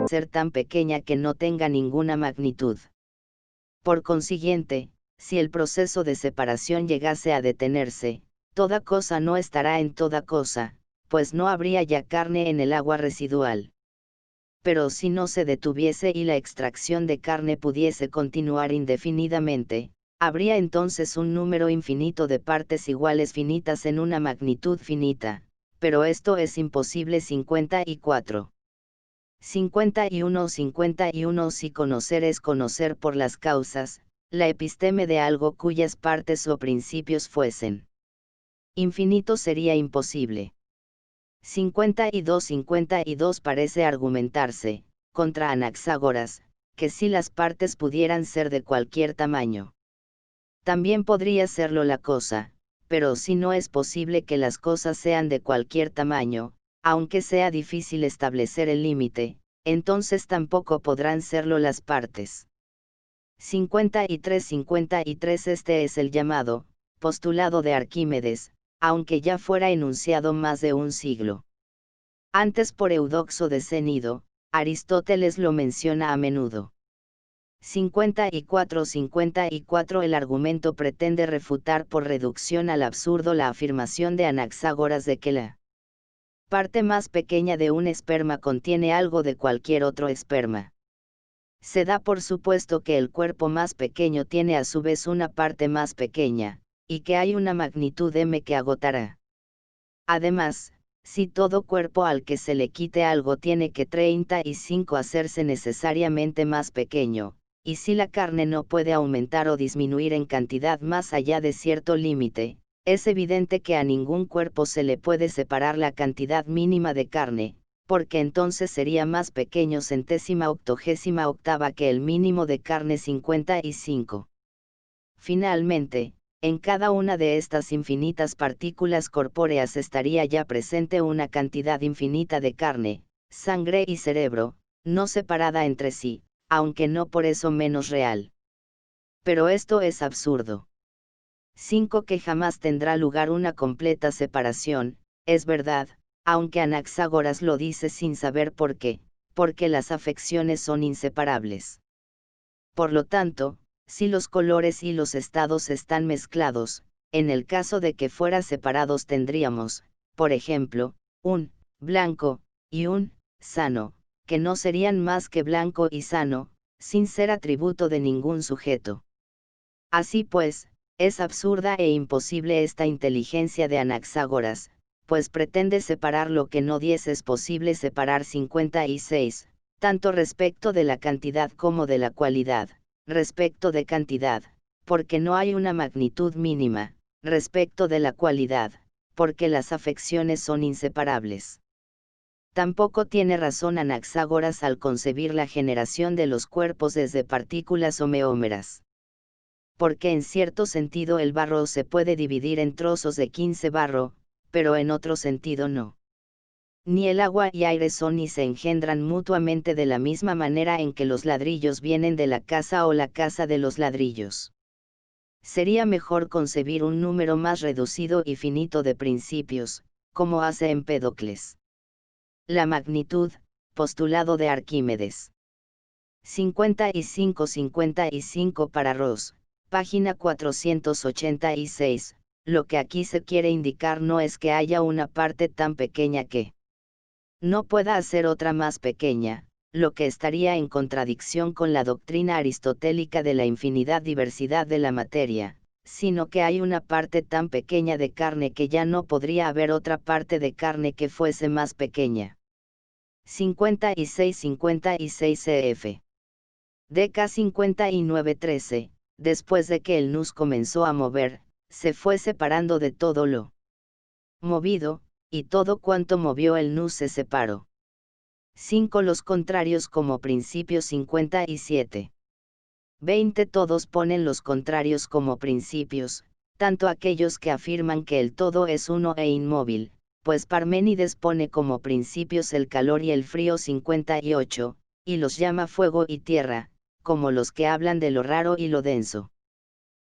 ser tan pequeña que no tenga ninguna magnitud. Por consiguiente, si el proceso de separación llegase a detenerse, toda cosa no estará en toda cosa, pues no habría ya carne en el agua residual. Pero si no se detuviese y la extracción de carne pudiese continuar indefinidamente, habría entonces un número infinito de partes iguales finitas en una magnitud finita, pero esto es imposible. 54. 51 Si conocer es conocer por las causas, la episteme de algo cuyas partes o principios fuesen infinito sería imposible. 52 Parece argumentarse, contra Anaxágoras, que si las partes pudieran ser de cualquier tamaño, también podría serlo la cosa, pero si no es posible que las cosas sean de cualquier tamaño, aunque sea difícil establecer el límite, entonces tampoco podrán serlo las partes. 53 Este es el llamado postulado de Arquímedes, aunque ya fuera enunciado más de un siglo antes por Eudoxo de Cnido. Aristóteles lo menciona a menudo. 54 El argumento pretende refutar por reducción al absurdo la afirmación de Anaxágoras de que la parte más pequeña de un esperma contiene algo de cualquier otro esperma. Se da por supuesto que el cuerpo más pequeño tiene a su vez una parte más pequeña, y que hay una magnitud m que agotará. Además, si todo cuerpo al que se le quite algo tiene que 35 hacerse necesariamente más pequeño, y si la carne no puede aumentar o disminuir en cantidad más allá de cierto límite, es evidente que a ningún cuerpo se le puede separar la cantidad mínima de carne, porque entonces sería más pequeño 1/88 que el mínimo de carne 55. Finalmente, en cada una de estas infinitas partículas corpóreas estaría ya presente una cantidad infinita de carne, sangre y cerebro, no separada entre sí, aunque no por eso menos real. Pero esto es absurdo. 5 Que jamás tendrá lugar una completa separación, es verdad, aunque Anaxágoras lo dice sin saber por qué, porque las afecciones son inseparables. Por lo tanto, si los colores y los estados están mezclados, en el caso de que fuera separados tendríamos, por ejemplo, un blanco y un sano, que no serían más que blanco y sano, sin ser atributo de ningún sujeto. Así pues, es absurda e imposible esta inteligencia de Anaxágoras, pues pretende separar lo que no es posible separar. 56, tanto respecto de la cantidad como de la cualidad. Respecto de cantidad, porque no hay una magnitud mínima, respecto de la cualidad, porque las afecciones son inseparables. Tampoco tiene razón Anaxágoras al concebir la generación de los cuerpos desde partículas homeómeras. Porque en cierto sentido el barro se puede dividir en trozos de 15 barro, pero en otro sentido no. Ni el agua y aire son ni se engendran mutuamente de la misma manera en que los ladrillos vienen de la casa o la casa de los ladrillos. Sería mejor concebir un número más reducido y finito de principios, como hace Empédocles. La magnitud, postulado de Arquímedes. 55 para Ross, página 486, lo que aquí se quiere indicar no es que haya una parte tan pequeña que no pueda hacer otra más pequeña, lo que estaría en contradicción con la doctrina aristotélica de la infinidad diversidad de la materia, sino que hay una parte tan pequeña de carne que ya no podría haber otra parte de carne que fuese más pequeña. 56 cf. DK 59:13, después de que el nous comenzó a mover, se fue separando de todo lo movido, y todo cuanto movió el nous se separó. 5 Los contrarios como principios. 57. 20 Todos ponen los contrarios como principios, tanto aquellos que afirman que el todo es uno e inmóvil, pues Parménides pone como principios el calor y el frío. 58, y los llama fuego y tierra, como los que hablan de lo raro y lo denso.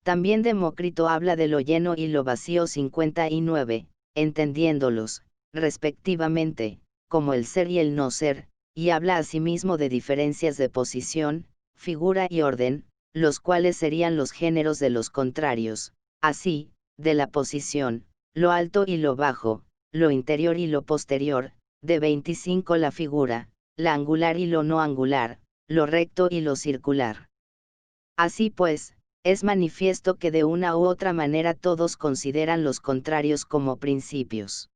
También Demócrito habla de lo lleno y lo vacío. 59, entendiéndolos, respectivamente, como el ser y el no ser, y habla asimismo de diferencias de posición, figura y orden, los cuales serían los géneros de los contrarios, así, de la posición, lo alto y lo bajo, lo interior y lo posterior, de 25 la figura, la angular y lo no angular, lo recto y lo circular. Así pues, es manifiesto que de una u otra manera todos consideran los contrarios como principios.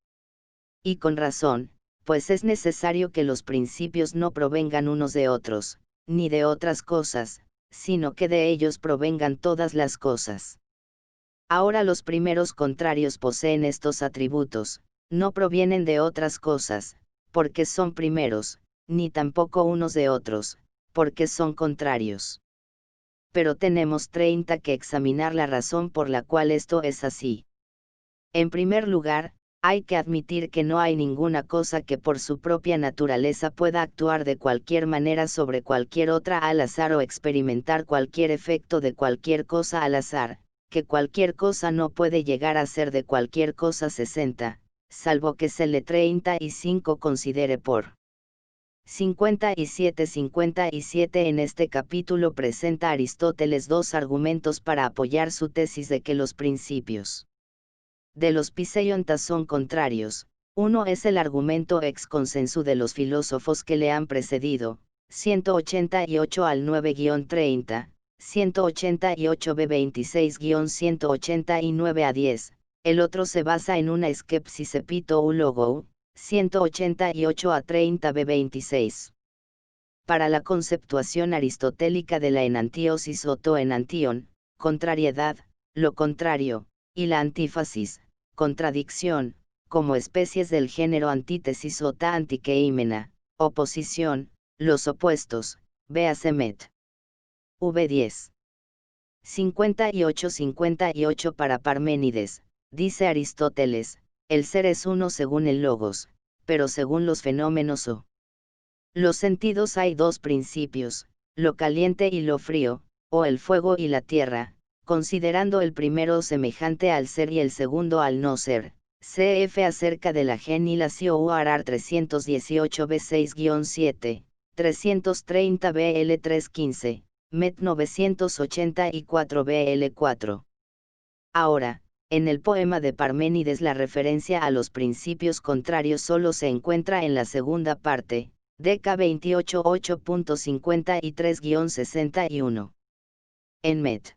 Y con razón, pues es necesario que los principios no provengan unos de otros, ni de otras cosas, sino que de ellos provengan todas las cosas. Ahora los primeros contrarios poseen estos atributos, no provienen de otras cosas, porque son primeros, ni tampoco unos de otros, porque son contrarios. Pero tenemos 30 que examinar la razón por la cual esto es así. En primer lugar, hay que admitir que no hay ninguna cosa que por su propia naturaleza pueda actuar de cualquier manera sobre cualquier otra al azar o experimentar cualquier efecto de cualquier cosa al azar, que cualquier cosa no puede llegar a ser de cualquier cosa 60, salvo que se le 35 considere por 57 en este capítulo presenta Aristóteles dos argumentos para apoyar su tesis de que los principios de los Piseiontas son contrarios. Uno es el argumento ex consensu de los filósofos que le han precedido, 188 al 9-30, 188b 26-189 a 10, el otro se basa en una skepsis epito-logo, 188 a 30b 26. Para la conceptuación aristotélica de la enantiosis o to enantion, contrariedad, lo contrario, y la antífasis, contradicción, como especies del género antítesis o ta antikeimená, oposición, los opuestos, véase Met. V10. 58 para Parménides, dice Aristóteles, el ser es uno según el logos, pero según los fenómenos o los sentidos hay dos principios, lo caliente y lo frío, o el fuego y la tierra, considerando el primero semejante al ser y el segundo al no ser. Cf. acerca de la genilación UARAR 318 B6-7, 330 BL 315, MET 984 BL 4. Ahora, en el poema de Parménides la referencia a los principios contrarios solo se encuentra en la segunda parte, DK 28 8.53-61. En Met.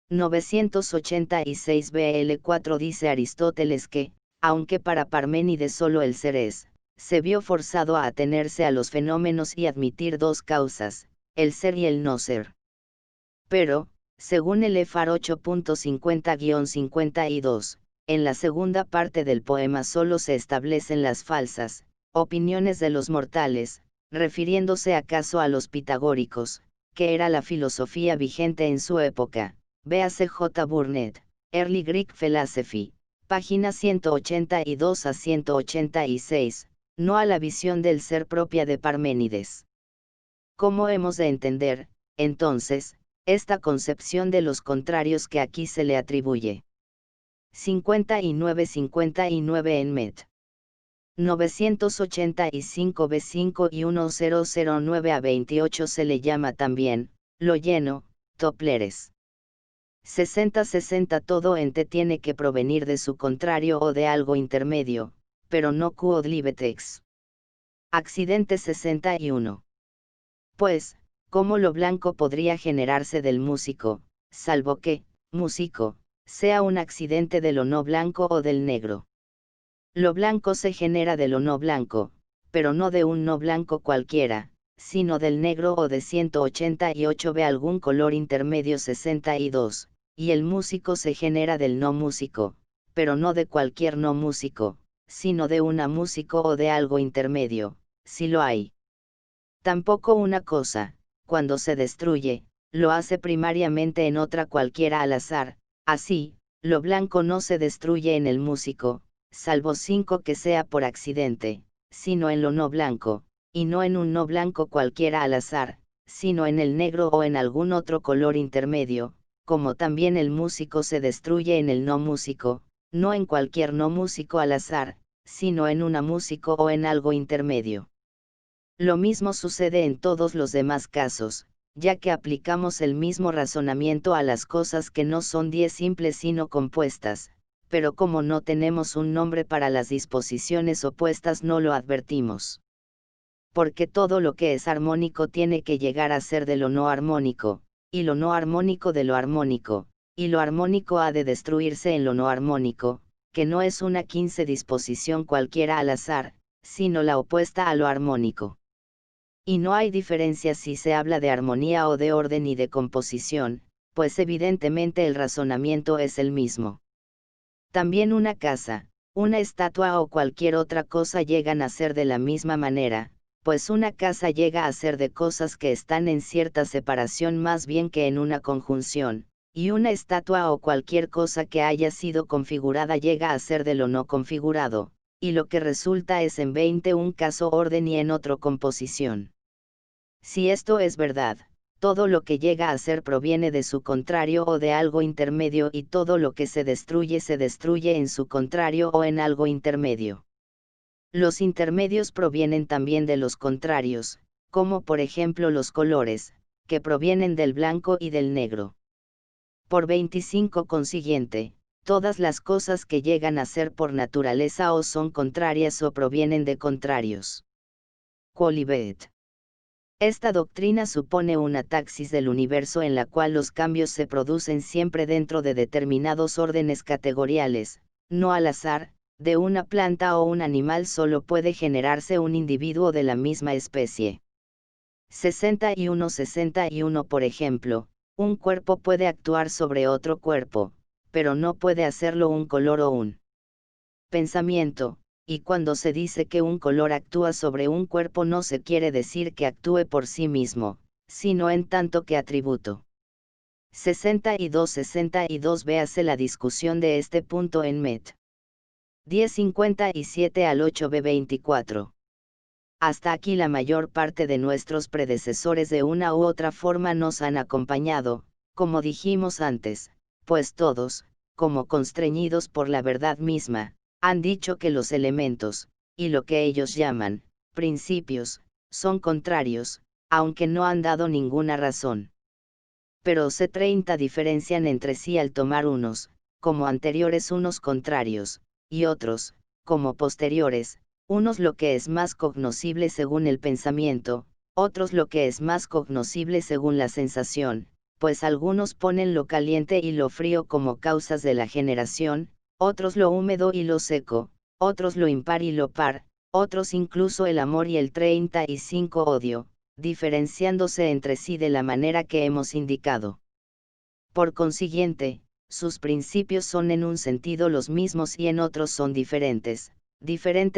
986 BL4 dice Aristóteles que, aunque para Parménides solo el ser es, se vio forzado a atenerse a los fenómenos y admitir dos causas, el ser y el no ser. Pero, según el EFAR 8.50-52, en la segunda parte del poema solo se establecen las falsas opiniones de los mortales, refiriéndose acaso a los pitagóricos, que era la filosofía vigente en su época. Véase J. Burnett, Early Greek Philosophy, páginas 182 a 186, no a la visión del ser propia de Parménides. ¿Cómo hemos de entender, entonces, esta concepción de los contrarios que aquí se le atribuye? 59 en Met. 985 B5 y 1009 a 28 se le llama también, lo lleno, Topleres. 60 todo ente tiene que provenir de su contrario o de algo intermedio, pero no quod libetex. Accidente 61. Pues, ¿cómo lo blanco podría generarse del músico, salvo que, músico, sea un accidente de lo no blanco o del negro? Lo blanco se genera de lo no blanco, pero no de un no blanco cualquiera, sino del negro o de 188 ve algún color intermedio 62. Y el músico se genera del no músico, pero no de cualquier no músico, sino de una músico o de algo intermedio, si lo hay. Tampoco una cosa, cuando se destruye, lo hace primariamente en otra cualquiera al azar, así, lo blanco no se destruye en el músico, salvo 5 que sea por accidente, sino en lo no blanco, y no en un no blanco cualquiera al azar, sino en el negro o en algún otro color intermedio, como también el músico se destruye en el no músico, no en cualquier no músico al azar, sino en una músico o en algo intermedio. Lo mismo sucede en todos los demás casos, ya que aplicamos el mismo razonamiento a las cosas que no son 10 simples sino compuestas, pero como no tenemos un nombre para las disposiciones opuestas no lo advertimos. Porque todo lo que es armónico tiene que llegar a ser de lo no armónico, y lo no armónico de lo armónico, y lo armónico ha de destruirse en lo no armónico, que no es una 15 disposición cualquiera al azar, sino la opuesta a lo armónico. Y no hay diferencia si se habla de armonía o de orden y de composición, pues evidentemente el razonamiento es el mismo. También una casa, una estatua o cualquier otra cosa llegan a ser de la misma manera, pues una casa llega a ser de cosas que están en cierta separación más bien que en una conjunción, y una estatua o cualquier cosa que haya sido configurada llega a ser de lo no configurado, y lo que resulta es en 20 un caso orden y en otro composición. Si esto es verdad, todo lo que llega a ser proviene de su contrario o de algo intermedio y todo lo que se destruye en su contrario o en algo intermedio. Los intermedios provienen también de los contrarios, como por ejemplo los colores, que provienen del blanco y del negro. Por 25 consiguiente, todas las cosas que llegan a ser por naturaleza o son contrarias o provienen de contrarios. Quolibet. Esta doctrina supone una taxis del universo en la cual los cambios se producen siempre dentro de determinados órdenes categoriales, no al azar. De una planta o un animal solo puede generarse un individuo de la misma especie. 61 Por ejemplo, un cuerpo puede actuar sobre otro cuerpo, pero no puede hacerlo un color o un pensamiento. Y cuando se dice que un color actúa sobre un cuerpo no se quiere decir que actúe por sí mismo, sino en tanto que atributo. 62 Véase la discusión de este punto en Met. 10:57 al 8b24. Hasta aquí la mayor parte de nuestros predecesores de una u otra forma nos han acompañado, como dijimos antes, pues todos, como constreñidos por la verdad misma, han dicho que los elementos, y lo que ellos llaman, principios, son contrarios, aunque no han dado ninguna razón. Pero C30 diferencian entre sí al tomar unos, como anteriores unos contrarios, y otros, como posteriores, unos lo que es más cognoscible según el pensamiento, otros lo que es más cognoscible según la sensación, pues algunos ponen lo caliente y lo frío como causas de la generación, otros lo húmedo y lo seco, otros lo impar y lo par, otros incluso el amor y el 35 odio, diferenciándose entre sí de la manera que hemos indicado. Por consiguiente, sus principios son en un sentido los mismos y en otros son diferentes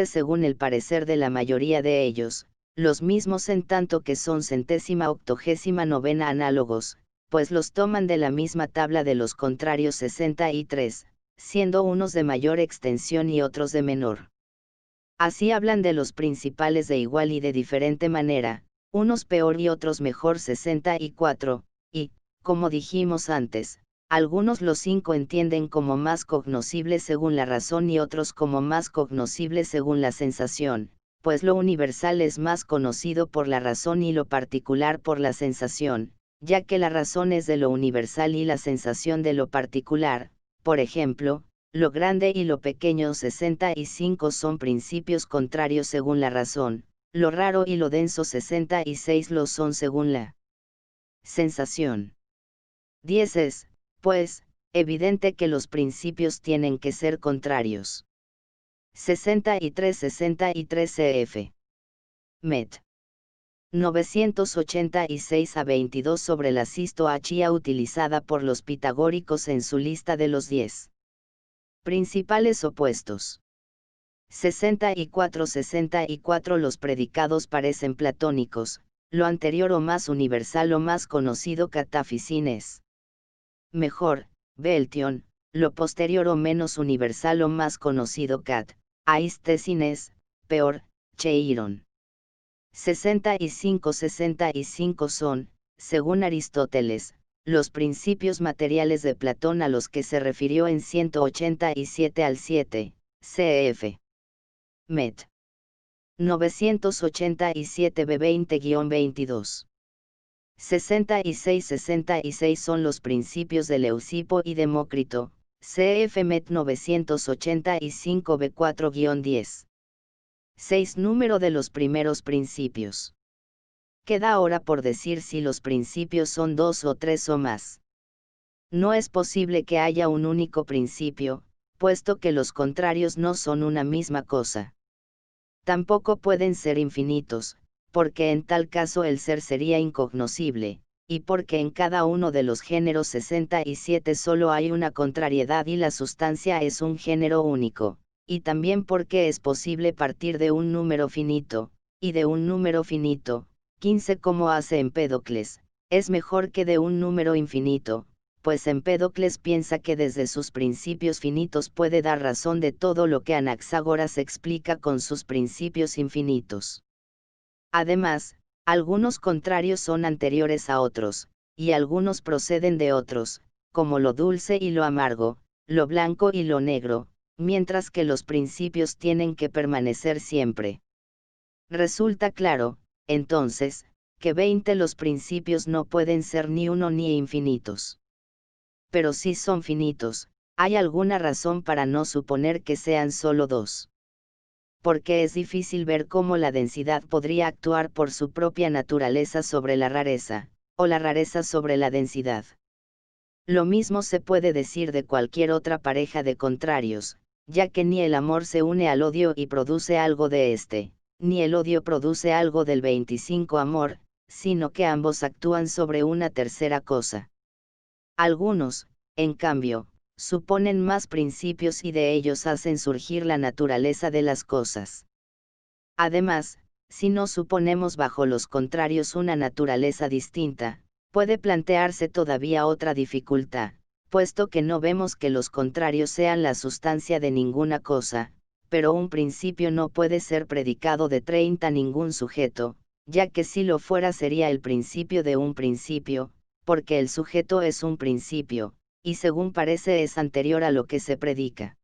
según el parecer de la mayoría de ellos, los mismos en tanto que son 189 análogos, pues los toman de la misma tabla de los contrarios 63, siendo unos de mayor extensión y otros de menor. Así hablan de los principales de igual y de diferente manera, unos peor y otros mejor 64, y, como dijimos antes, algunos los 5 entienden como más cognoscibles según la razón y otros como más cognoscibles según la sensación, pues lo universal es más conocido por la razón y lo particular por la sensación, ya que la razón es de lo universal y la sensación de lo particular. Por ejemplo, lo grande y lo pequeño 65 son principios contrarios según la razón, lo raro y lo denso 66 lo son según la sensación. 10 es, pues, evidente que los principios tienen que ser contrarios. 63 cf. Met. 986 a 22 sobre la sistoachía utilizada por los pitagóricos en su lista de los 10 principales opuestos. 64 Los predicados parecen platónicos, lo anterior o más universal o más conocido catafisín es mejor, Beltion, lo posterior o menos universal o más conocido cat, aistesin es peor, cheiron. 65 son, según Aristóteles, los principios materiales de Platón a los que se refirió en 187 al 7, cf. Met. 987 B20-22. 66 son los principios de Leucipo y Demócrito, cf. Met 985 B4-10. 6. Número de los primeros principios. Queda ahora por decir si los principios son 2 o 3 o más. No es posible que haya un único principio, puesto que los contrarios no son una misma cosa. Tampoco pueden ser infinitos, porque en tal caso el ser sería incognoscible, y porque en cada uno de los géneros 67 solo hay una contrariedad y la sustancia es un género único, y también porque es posible partir de un número finito, y de un número finito, 15 como hace Empédocles, es mejor que de un número infinito, pues Empédocles piensa que desde sus principios finitos puede dar razón de todo lo que Anaxágoras explica con sus principios infinitos. Además, algunos contrarios son anteriores a otros, y algunos proceden de otros, como lo dulce y lo amargo, lo blanco y lo negro, mientras que los principios tienen que permanecer siempre. Resulta claro, entonces, que 20 los principios no pueden ser ni uno ni infinitos. Pero si son finitos, ¿hay alguna razón para no suponer que sean solo 2? Porque es difícil ver cómo la densidad podría actuar por su propia naturaleza sobre la rareza, o la rareza sobre la densidad. Lo mismo se puede decir de cualquier otra pareja de contrarios, ya que ni el amor se une al odio y produce algo de este, ni el odio produce algo del 25 amor, sino que ambos actúan sobre una tercera cosa. Algunos, en cambio, suponen más principios y de ellos hacen surgir la naturaleza de las cosas. Además, si no suponemos bajo los contrarios una naturaleza distinta, puede plantearse todavía otra dificultad, puesto que no vemos que los contrarios sean la sustancia de ninguna cosa, pero un principio no puede ser predicado de 30 ningún sujeto, ya que si lo fuera sería el principio de un principio, porque el sujeto es un principio, y según parece es anterior a lo que se predica.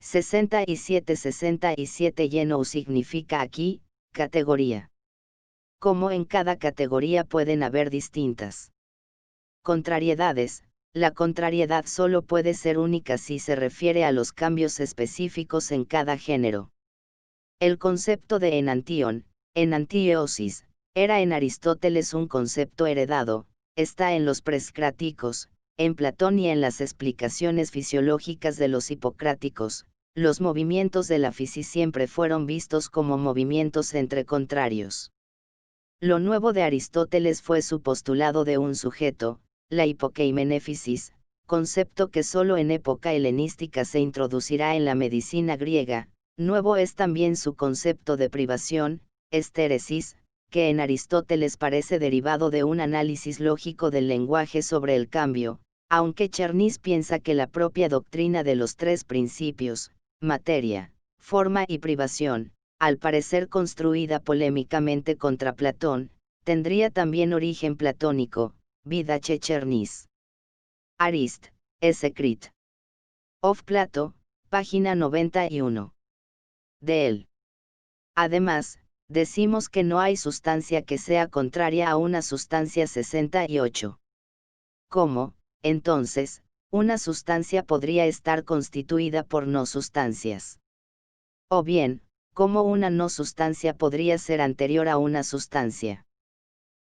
67 lleno significa aquí, categoría. Como en cada categoría pueden haber distintas contrariedades, la contrariedad solo puede ser única si se refiere a los cambios específicos en cada género. El concepto de enantión, enantiosis, era en Aristóteles un concepto heredado, está en los prescráticos, en Platón y en las explicaciones fisiológicas de los hipocráticos. Los movimientos de la fisi siempre fueron vistos como movimientos entre contrarios. Lo nuevo de Aristóteles fue su postulado de un sujeto, la hipokeimenéfisis, concepto que solo en época helenística se introducirá en la medicina griega. Nuevo es también su concepto de privación, estéresis, que en Aristóteles parece derivado de un análisis lógico del lenguaje sobre el cambio, aunque Chernis piensa que la propia doctrina de los tres principios, materia, forma y privación, al parecer construida polémicamente contra Platón, tendría también origen platónico, vidache Chernis. Arist, Esecrit. Of Plato, página 91. De él. Además, decimos que no hay sustancia que sea contraria a una sustancia 68. ¿Cómo, entonces, una sustancia podría estar constituida por no sustancias? O bien, ¿cómo una no sustancia podría ser anterior a una sustancia?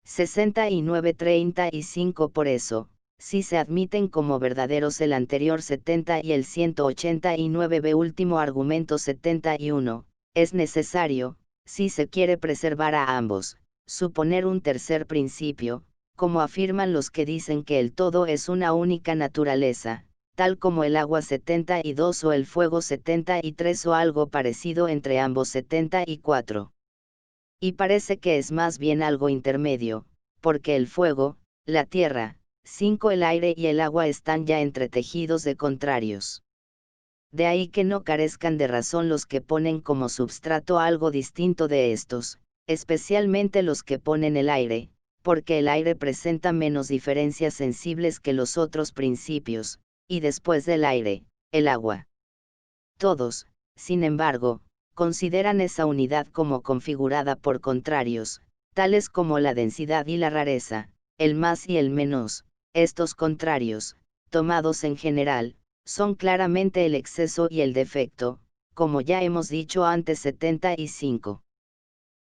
69-35 Por eso, si se admiten como verdaderos el anterior 70 y el 189b último argumento 71, es necesario, si se quiere preservar a ambos, suponer un tercer principio, como afirman los que dicen que el todo es una única naturaleza, tal como el agua 72 o el fuego 73 o algo parecido entre ambos 74. Y parece que es más bien algo intermedio, porque el fuego, la tierra, 5 el aire y el agua están ya entretejidos de contrarios. De ahí que no carezcan de razón los que ponen como substrato algo distinto de estos, especialmente los que ponen el aire, porque el aire presenta menos diferencias sensibles que los otros principios, y después del aire, el agua. Todos, sin embargo, consideran esa unidad como configurada por contrarios, tales como la densidad y la rareza, el más y el menos. Estos contrarios, tomados en general, son claramente el exceso y el defecto, como ya hemos dicho antes 75.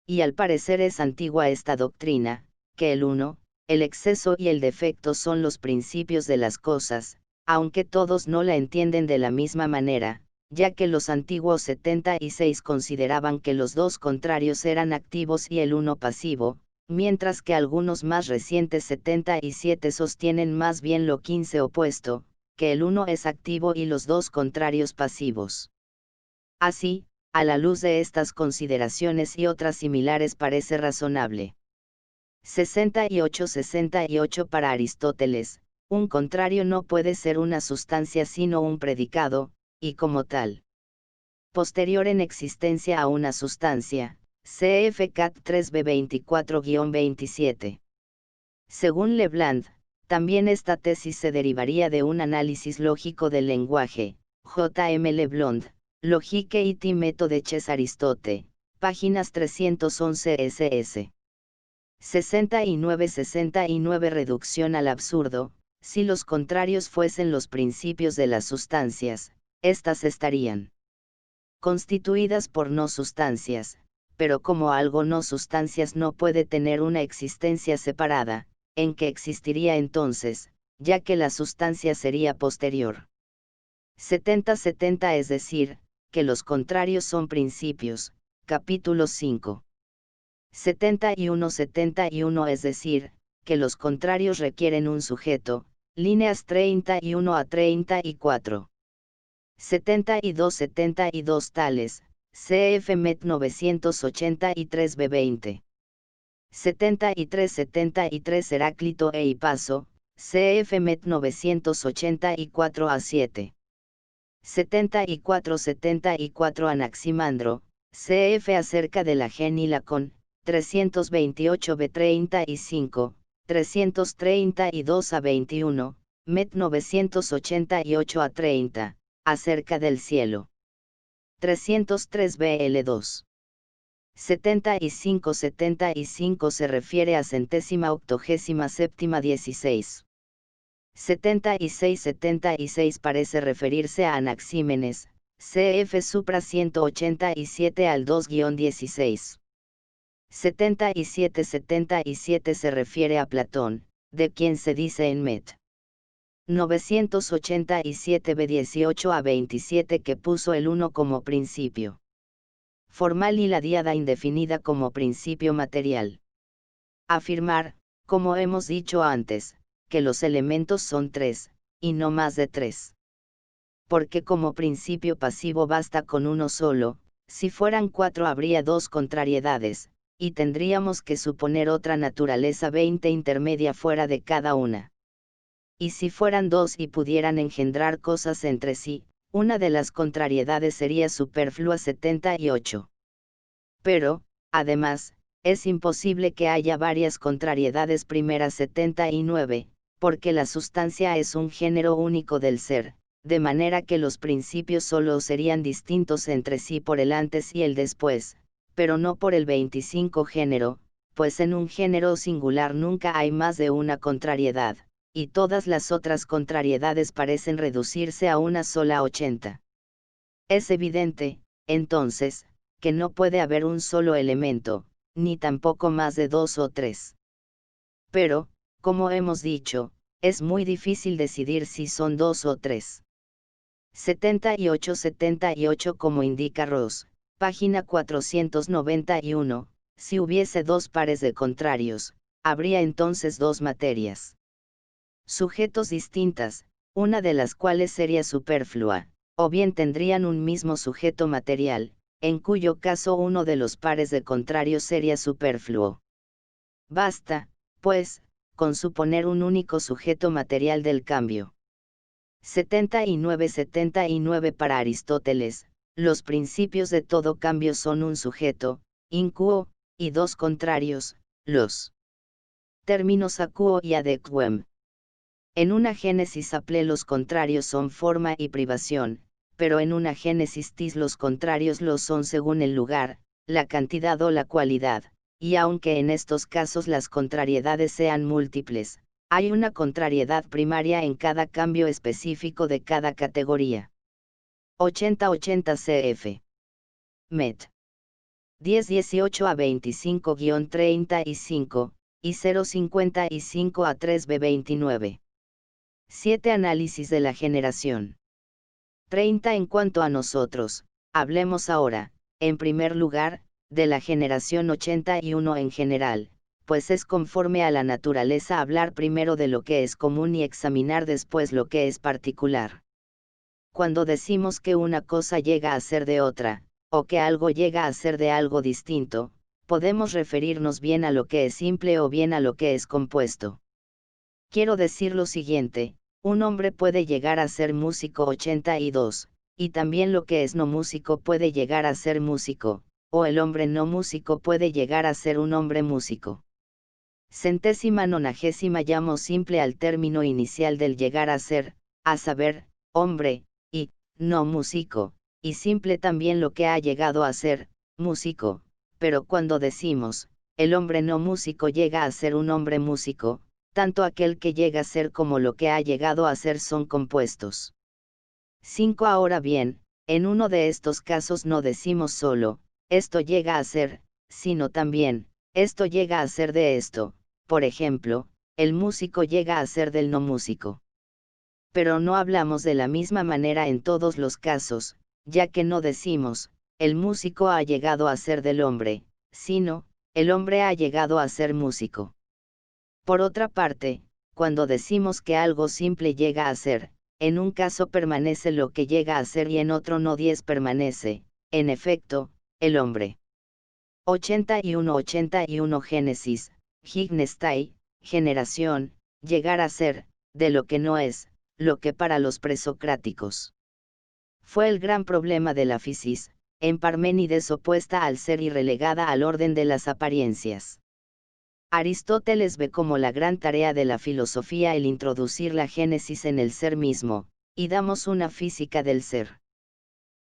Y al parecer es antigua esta doctrina, que el uno, el exceso y el defecto son los principios de las cosas, aunque todos no la entienden de la misma manera, ya que los antiguos 76 consideraban que los dos contrarios eran activos y el uno pasivo, mientras que algunos más recientes 77 sostienen más bien lo 15 opuesto, que el uno es activo y los dos contrarios pasivos. Así, a la luz de estas consideraciones y otras similares parece razonable. 68 para Aristóteles, un contrario no puede ser una sustancia sino un predicado, y como tal, posterior en existencia a una sustancia, cf. Cat 3b 24-27. Según Leblanc, también esta tesis se derivaría de un análisis lógico del lenguaje. J. M. Leblanc, Logique et Méthode chez Aristote, páginas 311 ss. 69 Reducción al absurdo. Si los contrarios fuesen los principios de las sustancias, éstas estarían constituidas por no sustancias, pero como algo no sustancias no puede tener una existencia separada, ¿en qué existiría entonces, ya que la sustancia sería posterior? 70 es decir, que los contrarios son principios, capítulo 5. 71 es decir, que los contrarios requieren un sujeto, líneas 31 a 34. 72 tales, cf. Met 983 b20. 73 Heráclito e Hipaso, cf. Met 984 a 7. 74 Anaximandro, cf. acerca de la gen y la con, 328 b35, 332 a 21, Met 988 a 30, acerca del cielo. 303 BL2. 75 se refiere a 187 16 parece referirse a Anaxímenes, cf. Supra 187 al 2-16. 77 se refiere a Platón, de quien se dice en Met 987 b18 a 27 que puso el uno como principio formal y la díada indefinida como principio material. Afirmar, como hemos dicho antes, que los elementos son tres, y no más de tres. Porque como principio pasivo basta con uno solo, si fueran cuatro habría dos contrariedades, y tendríamos que suponer otra naturaleza 20 intermedia fuera de cada una. Y si fueran dos y pudieran engendrar cosas entre sí, una de las contrariedades sería superflua 78. Pero, además, es imposible que haya varias contrariedades primeras 79, porque la sustancia es un género único del ser, de manera que los principios solo serían distintos entre sí por el antes y el después, pero no por el 25 género, pues en un género singular nunca hay más de una contrariedad, y todas las otras contrariedades parecen reducirse a una sola 80. Es evidente, entonces, que no puede haber un solo elemento, ni tampoco más de dos o tres. Pero, como hemos dicho, es muy difícil decidir si son dos o tres. 78 como indica Ross, página 491, si hubiese dos pares de contrarios, habría entonces dos materias sujetos distintas, una de las cuales sería superflua, o bien tendrían un mismo sujeto material, en cuyo caso uno de los pares de contrarios sería superfluo. Basta, pues, con suponer un único sujeto material del cambio. 79 para Aristóteles, los principios de todo cambio son un sujeto, in quo, y dos contrarios, los términos a quo y ad equem. En una génesis aple los contrarios son forma y privación, pero en una génesis tis los contrarios lo son según el lugar, la cantidad o la cualidad, y aunque en estos casos las contrariedades sean múltiples, hay una contrariedad primaria en cada cambio específico de cada categoría. 80-80 cf. Met. 10-18 a 25-35, y 0-55 a 3b-29. 7 Análisis de la generación. 30 En cuanto a nosotros, hablemos ahora, en primer lugar, de la generación 81 en general, pues es conforme a la naturaleza hablar primero de lo que es común y examinar después lo que es particular. Cuando decimos que una cosa llega a ser de otra, o que algo llega a ser de algo distinto, podemos referirnos bien a lo que es simple o bien a lo que es compuesto. Quiero decir lo siguiente: un hombre puede llegar a ser músico 82, y también lo que es no músico puede llegar a ser músico, o el hombre no músico puede llegar a ser un hombre músico. 190ª llamo simple al término inicial del llegar a ser, a saber, hombre, y, no músico, y simple también lo que ha llegado a ser, músico, pero cuando decimos, el hombre no músico llega a ser un hombre músico, tanto aquel que llega a ser como lo que ha llegado a ser son compuestos. 5 Ahora bien, en uno de estos casos no decimos solo, esto llega a ser, sino también, esto llega a ser de esto, por ejemplo, el músico llega a ser del no músico. Pero no hablamos de la misma manera en todos los casos, ya que no decimos, el músico ha llegado a ser del hombre, sino, el hombre ha llegado a ser músico. Por otra parte, cuando decimos que algo simple llega a ser, en un caso permanece lo que llega a ser y en otro no permanece, en efecto, el hombre. 81 Génesis, Gignestai, generación, llegar a ser, de lo que no es, lo que para los presocráticos fue el gran problema de la fisis, en Parménides opuesta al ser y relegada al orden de las apariencias. Aristóteles ve como la gran tarea de la filosofía el introducir la génesis en el ser mismo, y damos una física del ser.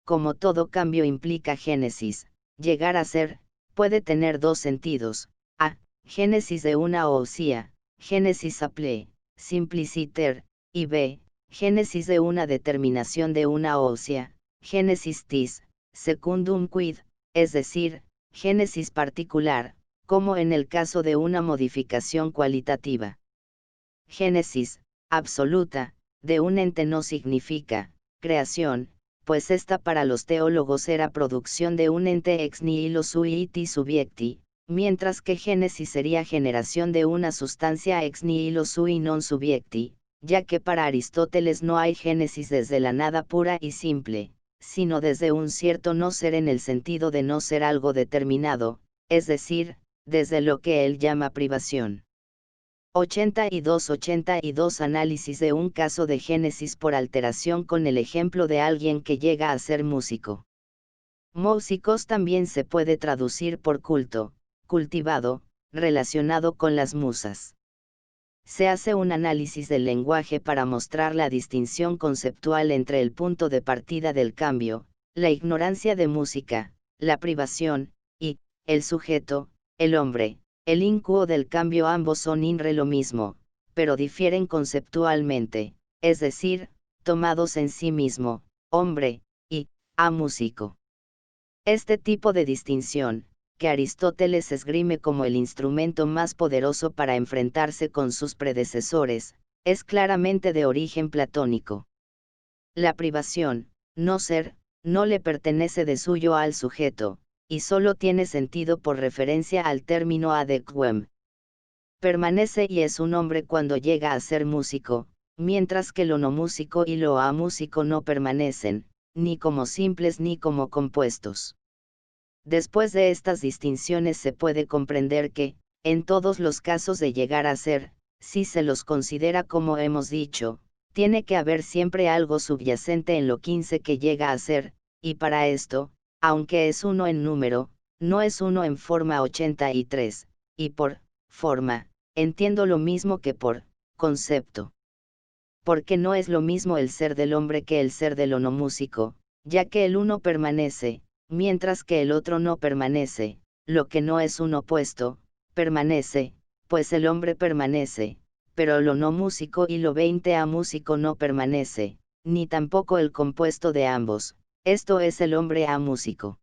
Como todo cambio implica génesis, llegar a ser, puede tener dos sentidos: a, génesis de una ousia, génesis aple, simpliciter, y b, génesis de una determinación de una ousia, génesis tis, secundum quid, es decir, génesis particular, como en el caso de una modificación cualitativa. Génesis, absoluta, de un ente no significa creación, pues esta para los teólogos era producción de un ente ex nihilo sui iti subiecti, mientras que génesis sería generación de una sustancia ex nihilo sui non subiecti, ya que para Aristóteles no hay génesis desde la nada pura y simple, sino desde un cierto no ser en el sentido de no ser algo determinado, es decir, desde lo que él llama privación. 82 Análisis de un caso de génesis por alteración con el ejemplo de alguien que llega a ser músico. Músicos también se puede traducir por culto, cultivado, relacionado con las musas. Se hace un análisis del lenguaje para mostrar la distinción conceptual entre el punto de partida del cambio, la ignorancia de música, la privación, y, el sujeto, el hombre. El incuo del cambio. Ambos son lo mismo, pero difieren conceptualmente, es decir, tomados en sí mismo, hombre, y, músico. Este tipo de distinción, que Aristóteles esgrime como el instrumento más poderoso para enfrentarse con sus predecesores, es claramente de origen platónico. La privación, no ser, no le pertenece de suyo al sujeto, y solo tiene sentido por referencia al término adequem. Permanece y es un hombre cuando llega a ser músico, mientras que lo no músico y lo amúsico no permanecen, ni como simples ni como compuestos. Después de estas distinciones se puede comprender que, en todos los casos de llegar a ser, si se los considera como hemos dicho, tiene que haber siempre algo subyacente en lo 15 que llega a ser, y para esto, aunque es uno en número, no es uno en forma 83, y por forma, entiendo lo mismo que por concepto. Porque no es lo mismo el ser del hombre que el ser del no músico, ya que el uno permanece, mientras que el otro no permanece, lo que no es un opuesto, permanece, pues el hombre permanece, pero lo no músico y lo 20 amúsico no permanece, ni tampoco el compuesto de ambos, esto es el hombre amúsico.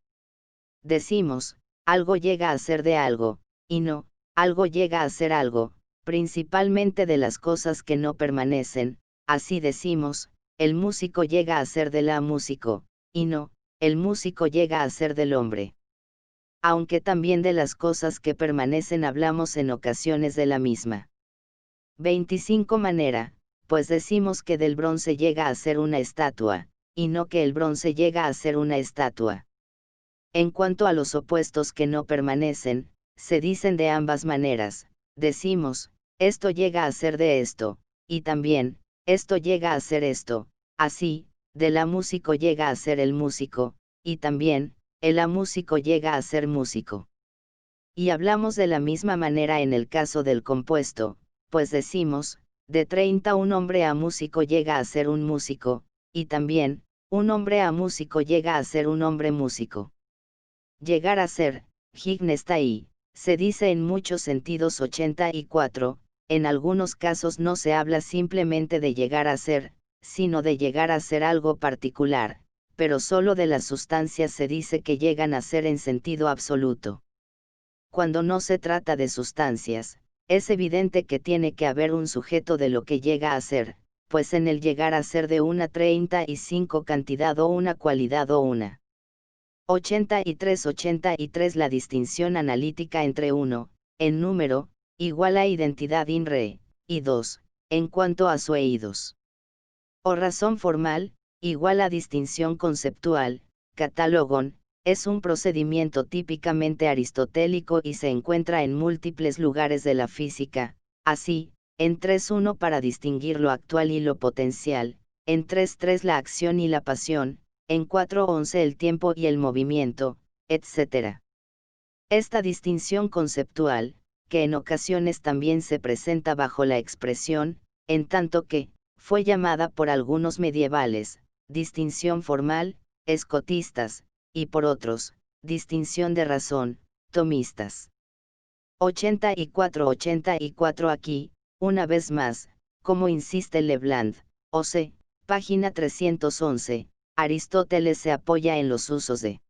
Decimos, algo llega a ser de algo, y no, algo llega a ser algo, principalmente de las cosas que no permanecen, así decimos, el músico llega a ser del amúsico, y no, el músico llega a ser del hombre. Aunque también de las cosas que permanecen hablamos en ocasiones de la misma. 25 manera, pues decimos que del bronce llega a ser una estatua, y no que el bronce llega a ser una estatua. En cuanto a los opuestos que no permanecen, se dicen de ambas maneras, decimos, esto llega a ser de esto, y también, esto llega a ser esto, así, del amúsico llega a ser el músico, y también, el amúsico llega a ser músico. Y hablamos de la misma manera en el caso del compuesto, pues decimos, de 30 un hombre amúsico llega a ser un músico, y también, un hombre amúsico llega a ser un hombre músico. Llegar a ser, Hignestay, se dice en muchos sentidos 84, en algunos casos no se habla simplemente de llegar a ser, sino de llegar a ser algo particular, pero solo de las sustancias se dice que llegan a ser en sentido absoluto. Cuando no se trata de sustancias, es evidente que tiene que haber un sujeto de lo que llega a ser, pues en el llegar a ser de una 35 cantidad o una cualidad o una 83 la distinción analítica entre 1, en número, igual a identidad in re, y 2, en cuanto a sueidos. O razón formal, igual a distinción conceptual, catalogon, es un procedimiento típicamente aristotélico y se encuentra en múltiples lugares de la física, así, en 3.1 para distinguir lo actual y lo potencial, en 3.3 la acción y la pasión, en 4.11 el tiempo y el movimiento, etc. Esta distinción conceptual, que en ocasiones también se presenta bajo la expresión, en tanto que, fue llamada por algunos medievales, distinción formal, escotistas, y por otros, distinción de razón, tomistas. 84 aquí, una vez más, como insiste Leblanc, o.c., página 311, Aristóteles se apoya en los usos de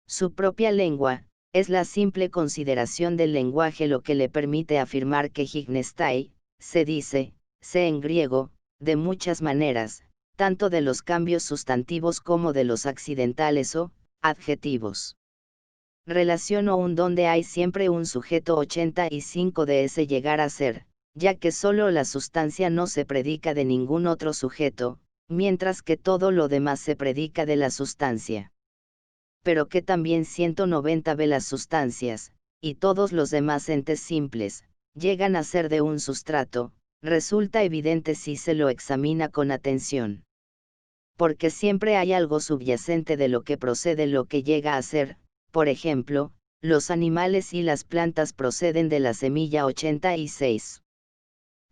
su propia lengua, es la simple consideración del lenguaje lo que le permite afirmar que Hignestay, se dice, se en griego, de muchas maneras, tanto de los cambios sustantivos como de los accidentales o adjetivos. Relación o un donde hay siempre un sujeto 85 de ese llegar a ser, ya que solo la sustancia no se predica de ningún otro sujeto, mientras que todo lo demás se predica de la sustancia. Pero que también 190 ve las sustancias, y todos los demás entes simples, llegan a ser de un sustrato, resulta evidente si se lo examina con atención. Porque siempre hay algo subyacente de lo que procede lo que llega a ser, por ejemplo, los animales y las plantas proceden de la semilla 86.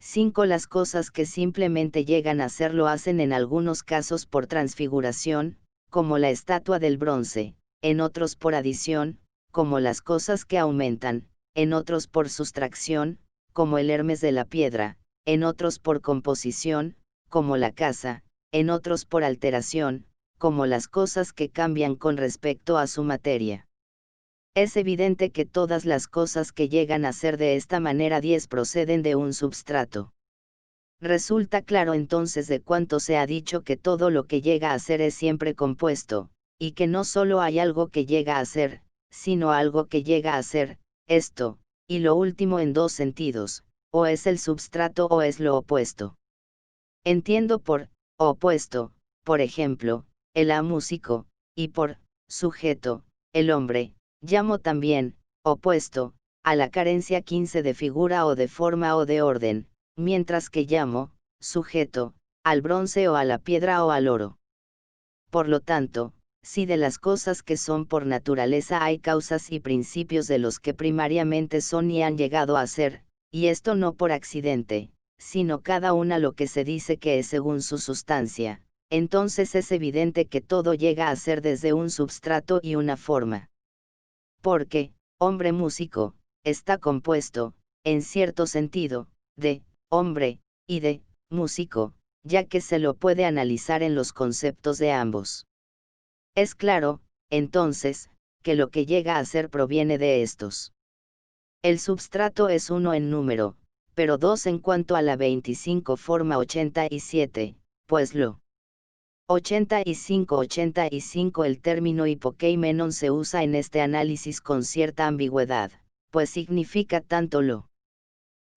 5. Las cosas que simplemente llegan a ser lo hacen en algunos casos por transfiguración, como la estatua del bronce, en otros por adición, como las cosas que aumentan, en otros por sustracción, como el Hermes de la piedra, en otros por composición, como la casa, en otros por alteración, como las cosas que cambian con respecto a su materia. Es evidente que todas las cosas que llegan a ser de esta manera 10 proceden de un substrato. Resulta claro entonces de cuanto se ha dicho que todo lo que llega a ser es siempre compuesto, y que no solo hay algo que llega a ser, sino algo que llega a ser, esto, y lo último en dos sentidos, o es el substrato o es lo opuesto. Entiendo por opuesto, por ejemplo, el amúsico, y por sujeto, el hombre. Llamo también, opuesto, a la carencia 15 de figura o de forma o de orden, mientras que llamo, sujeto, al bronce o a la piedra o al oro. Por lo tanto, si de las cosas que son por naturaleza hay causas y principios de los que primariamente son y han llegado a ser, y esto no por accidente, sino cada una lo que se dice que es según su sustancia, entonces es evidente que todo llega a ser desde un substrato y una forma. Porque, hombre músico, está compuesto, en cierto sentido, de hombre, y de músico, ya que se lo puede analizar en los conceptos de ambos. Es claro, entonces, que lo que llega a ser proviene de estos. El substrato es 1 en número, pero 2 en cuanto a la 25 forma 87, pues lo 85 el término hipokeimenon se usa en este análisis con cierta ambigüedad, pues significa tanto lo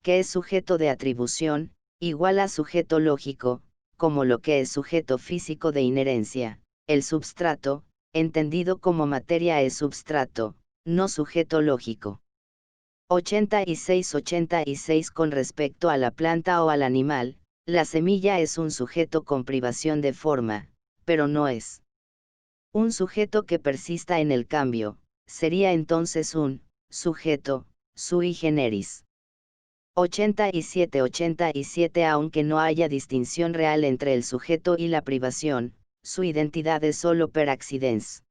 que es sujeto de atribución, igual a sujeto lógico, como lo que es sujeto físico de inherencia. El substrato, entendido como materia, es substrato, no sujeto lógico. 86 con respecto a la planta o al animal, la semilla es un sujeto con privación de forma, pero no es un sujeto que persista en el cambio, sería entonces un sujeto, sui generis. 87 Aunque no haya distinción real entre el sujeto y la privación, su identidad es solo per accidens.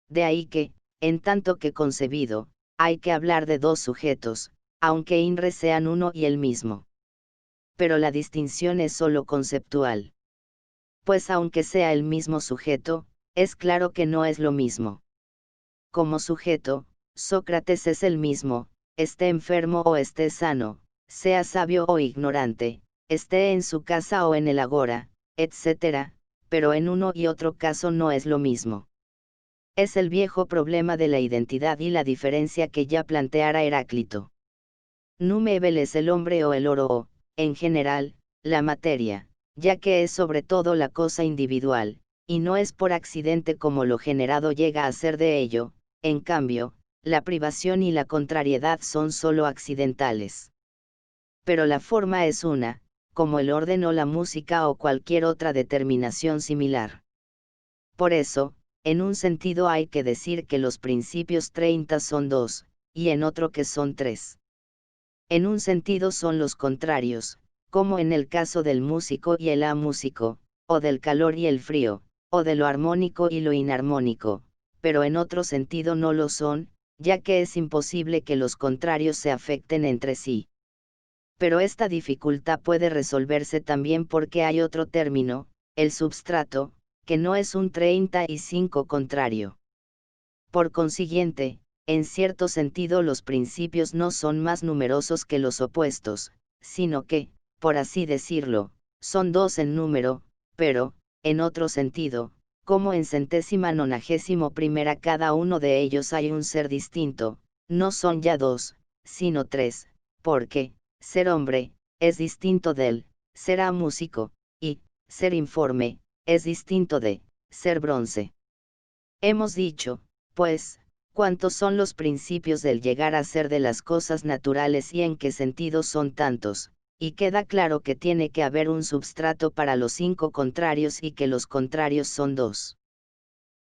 De ahí que, en tanto que concebido, hay que hablar de dos sujetos, aunque in re sean uno y el mismo. Pero la distinción es solo conceptual. Pues aunque sea el mismo sujeto, es claro que no es lo mismo. Como sujeto, Sócrates es el mismo, esté enfermo o esté sano, sea sabio o ignorante, esté en su casa o en el agora, etc., pero en uno y otro caso no es lo mismo. Es el viejo problema de la identidad y la diferencia que ya planteara Heráclito. Nume ebel es el hombre o el oro o, en general, la materia, ya que es sobre todo la cosa individual, y no es por accidente como lo generado llega a ser de ello. En cambio, la privación y la contrariedad son solo accidentales. Pero la forma es una, como el orden o la música o cualquier otra determinación similar. Por eso, en un sentido hay que decir que los principios 30 son 2, y en otro que son 3. En un sentido son los contrarios, como en el caso del músico y el amúsico, o del calor y el frío, o de lo armónico y lo inarmónico, pero en otro sentido no lo son, ya que es imposible que los contrarios se afecten entre sí. Pero esta dificultad puede resolverse también porque hay otro término, el substrato, que no es un 35 contrario. Por consiguiente, en cierto sentido los principios no son más numerosos que los opuestos, sino que, por así decirlo, son 2 en número, pero, en otro sentido, como en 191ª cada uno de ellos hay un ser distinto, no son ya 2, sino 3, porque, ser hombre, es distinto del, ser músico, y, ser informe, es distinto de, ser bronce. Hemos dicho, pues, cuántos son los principios del llegar a ser de las cosas naturales y en qué sentido son tantos, y queda claro que tiene que haber un substrato para los 5 contrarios y que los contrarios son 2.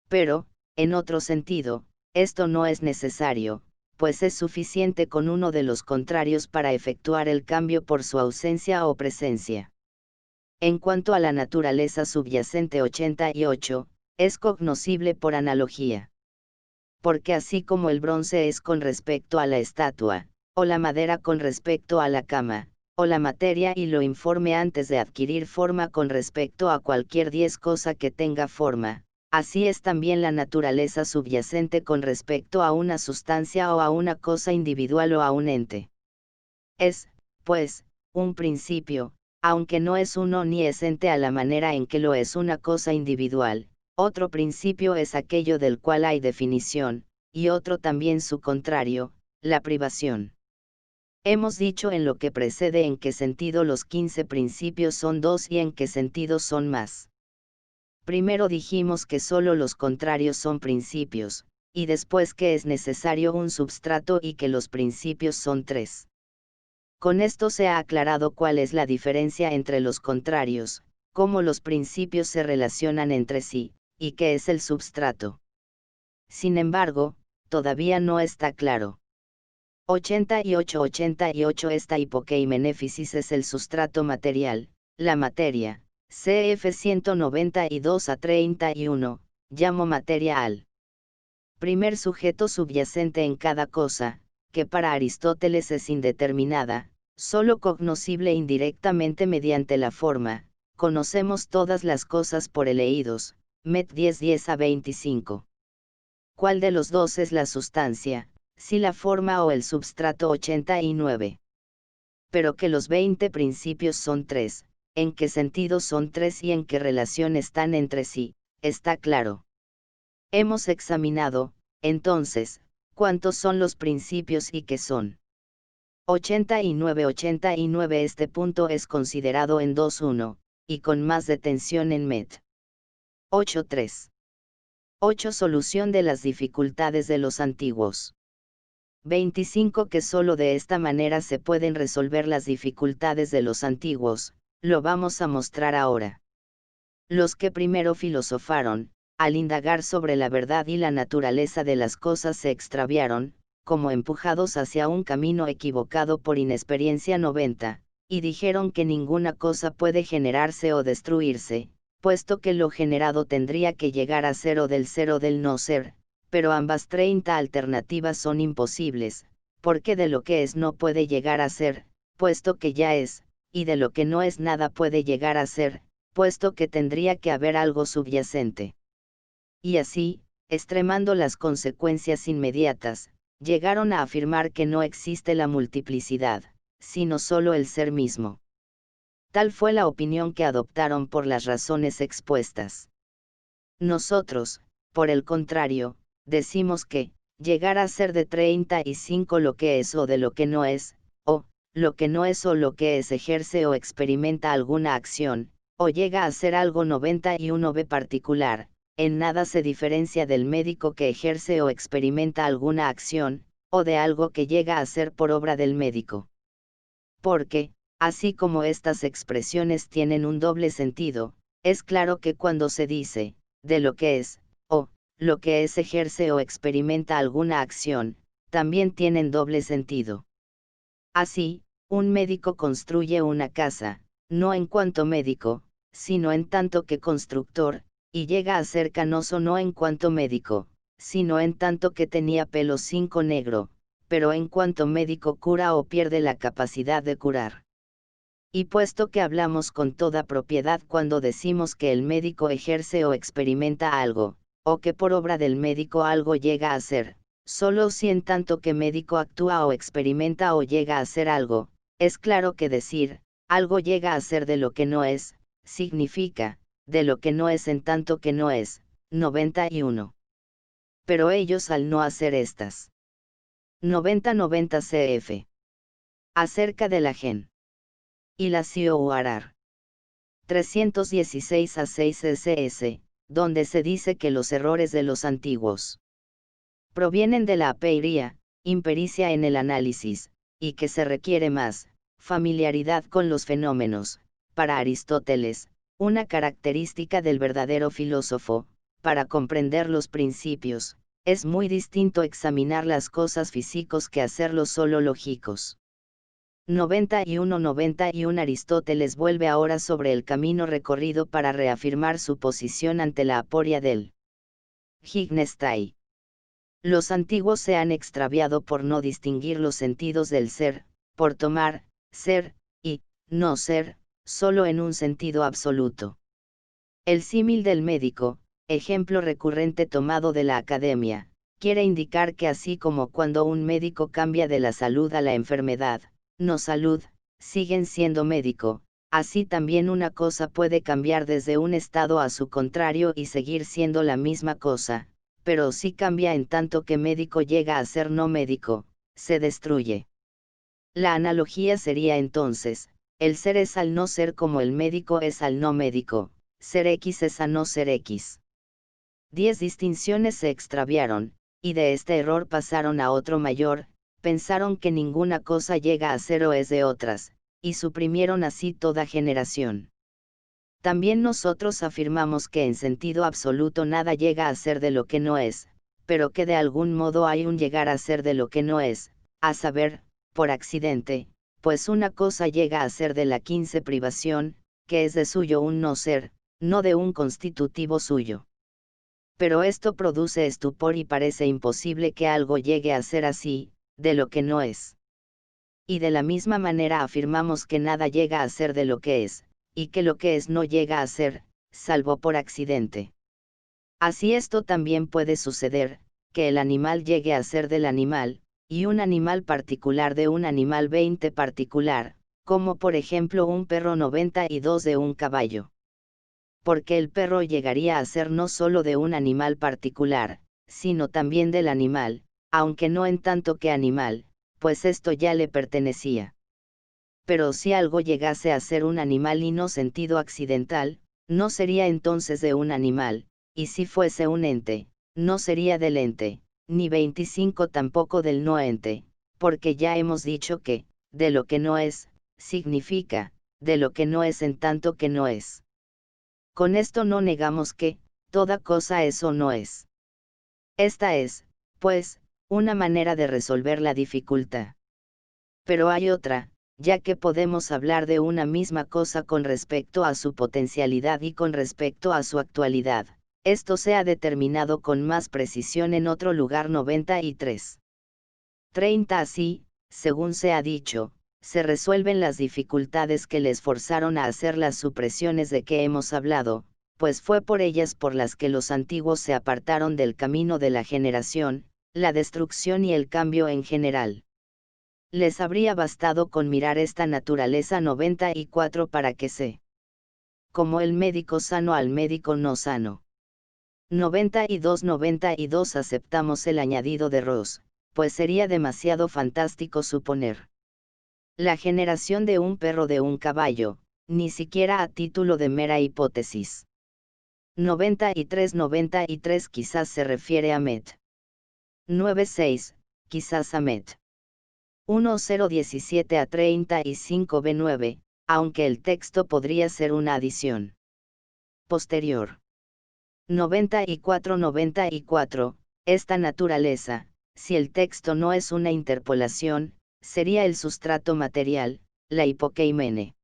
Pero, en otro sentido, esto no es necesario, pues es suficiente con uno de los contrarios para efectuar el cambio por su ausencia o presencia. En cuanto a la naturaleza subyacente 88, es cognoscible por analogía. Porque así como el bronce es con respecto a la estatua, o la madera con respecto a la cama, o la materia y lo informe antes de adquirir forma con respecto a cualquier cosa que tenga forma, así es también la naturaleza subyacente con respecto a una sustancia o a una cosa individual o a un ente. Es, pues, un principio, aunque no es uno ni es ente a la manera en que lo es una cosa individual. Otro principio es aquello del cual hay definición, y otro también su contrario, la privación. Hemos dicho en lo que precede en qué sentido los 15 principios son 2 y en qué sentido son más. Primero dijimos que solo los contrarios son principios, y después que es necesario un substrato y que los principios son 3. Con esto se ha aclarado cuál es la diferencia entre los contrarios, cómo los principios se relacionan entre sí, y qué es el substrato. Sin embargo, todavía no está claro. 88 Esta hipokeimenéfisis es el sustrato material, la materia, cf 192 a 31, llamo materia al primer sujeto subyacente en cada cosa, que para Aristóteles es indeterminada, solo cognoscible indirectamente mediante la forma. Conocemos todas las cosas por eleídos, Met 10:10 a 25. ¿Cuál de los dos es la sustancia, si la forma o el substrato? 89. Pero que los 20 principios son tres, en qué sentido son tres y en qué relación están entre sí, está claro. Hemos examinado, entonces, cuántos son los principios y qué son. 89. Este punto es considerado en 2.1, y con más detención en Met 8.3. 8. Solución de las dificultades de los antiguos. 25. Que solo de esta manera se pueden resolver las dificultades de los antiguos, lo vamos a mostrar ahora. Los que primero filosofaron, al indagar sobre la verdad y la naturaleza de las cosas se extraviaron, como empujados hacia un camino equivocado por inexperiencia. 90, y dijeron que ninguna cosa puede generarse o destruirse, puesto que lo generado tendría que llegar a ser o del no ser, pero ambas 30 alternativas son imposibles, porque de lo que es no puede llegar a ser, puesto que ya es, y de lo que no es nada puede llegar a ser, puesto que tendría que haber algo subyacente. Y así, extremando las consecuencias inmediatas, llegaron a afirmar que no existe la multiplicidad, sino solo el ser mismo. Tal fue la opinión que adoptaron por las razones expuestas. Nosotros, por el contrario, decimos que, llegar a ser de 35 lo que es o de lo que no es, o, lo que no es o lo que es ejerce o experimenta alguna acción, o llega a ser algo. 91. B particular, en nada se diferencia del médico que ejerce o experimenta alguna acción, o de algo que llega a ser por obra del médico. Porque, así como estas expresiones tienen un doble sentido, es claro que cuando se dice, de lo que es, o, lo que es ejerce o experimenta alguna acción, también tienen doble sentido. Así, un médico construye una casa, no en cuanto médico, sino en tanto que constructor, y llega a ser canoso no en cuanto médico, sino en tanto que tenía pelo 5 negro, pero en cuanto médico cura o pierde la capacidad de curar. Y puesto que hablamos con toda propiedad cuando decimos que el médico ejerce o experimenta algo, o que por obra del médico algo llega a ser, solo si en tanto que médico actúa o experimenta o llega a ser algo, es claro que decir, algo llega a ser de lo que no es, significa, de lo que no es en tanto que no es. 91. Pero ellos al no hacer estas 90 cf. Acerca de la gen. Y la Sioarar. 316 a 6 ss, donde se dice que los errores de los antiguos provienen de la apeiría, impericia en el análisis, y que se requiere más familiaridad con los fenómenos, para Aristóteles, una característica del verdadero filósofo, para comprender los principios, es muy distinto examinar las cosas físicos que hacerlos solo lógicos. 91 Aristóteles vuelve ahora sobre el camino recorrido para reafirmar su posición ante la aporia del Hygnestai. Los antiguos se han extraviado por no distinguir los sentidos del ser, por tomar, ser, y, no ser, solo en un sentido absoluto. El símil del médico, ejemplo recurrente tomado de la academia, quiere indicar que así como cuando un médico cambia de la salud a la enfermedad, no salud, siguen siendo médico, así también una cosa puede cambiar desde un estado a su contrario y seguir siendo la misma cosa, pero si cambia en tanto que médico llega a ser no médico, se destruye. La analogía sería entonces, el ser es al no ser como el médico es al no médico, ser X es a no ser X. 10 distinciones se extraviaron, y de este error pasaron a otro mayor, pensaron que ninguna cosa llega a ser o es de otras, y suprimieron así toda generación. También nosotros afirmamos que en sentido absoluto nada llega a ser de lo que no es, pero que de algún modo hay un llegar a ser de lo que no es, a saber, por accidente, pues una cosa llega a ser de la 15 privación, que es de suyo un no ser, no de un constitutivo suyo. Pero esto produce estupor y parece imposible que algo llegue a ser así, de lo que no es. Y de la misma manera afirmamos que nada llega a ser de lo que es, y que lo que es no llega a ser, salvo por accidente. Así esto también puede suceder, que el animal llegue a ser del animal, y un animal particular de un animal 20 particular, como por ejemplo un perro 92 de un caballo. Porque el perro llegaría a ser no solo de un animal particular, sino también del animal, aunque no en tanto que animal, pues esto ya le pertenecía. Pero si algo llegase a ser un animal y no sentido accidental, no sería entonces de un animal, y si fuese un ente, no sería del ente, ni 25 tampoco del no ente, porque ya hemos dicho que, de lo que no es, significa, de lo que no es en tanto que no es. Con esto no negamos que, toda cosa es o no es. Esta es, pues, una manera de resolver la dificultad. Pero hay otra, ya que podemos hablar de una misma cosa con respecto a su potencialidad y con respecto a su actualidad. Esto se ha determinado con más precisión en otro lugar 93. 30 así, según se ha dicho, se resuelven las dificultades que les forzaron a hacer las supresiones de que hemos hablado, pues fue por ellas por las que los antiguos se apartaron del camino de la generación, la destrucción y el cambio en general. Les habría bastado con mirar esta naturaleza 94 para que se, como el médico sano al médico no sano. 92 aceptamos el añadido de Ross, pues sería demasiado fantástico suponer la generación de un perro de un caballo, ni siquiera a título de mera hipótesis. 93 quizás se refiere a Met. 96, quizás a Met. 1017 a 35 B9, aunque el texto podría ser una adición posterior. 94, esta naturaleza, si el texto no es una interpolación, sería el sustrato material, la hipokeimene.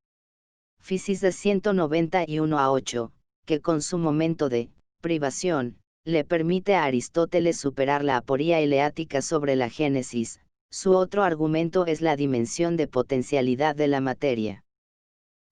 Fisis de 191 a 8, que con su momento de privación, le permite a Aristóteles superar la aporía eleática sobre la génesis. Su otro argumento es la dimensión de potencialidad de la materia.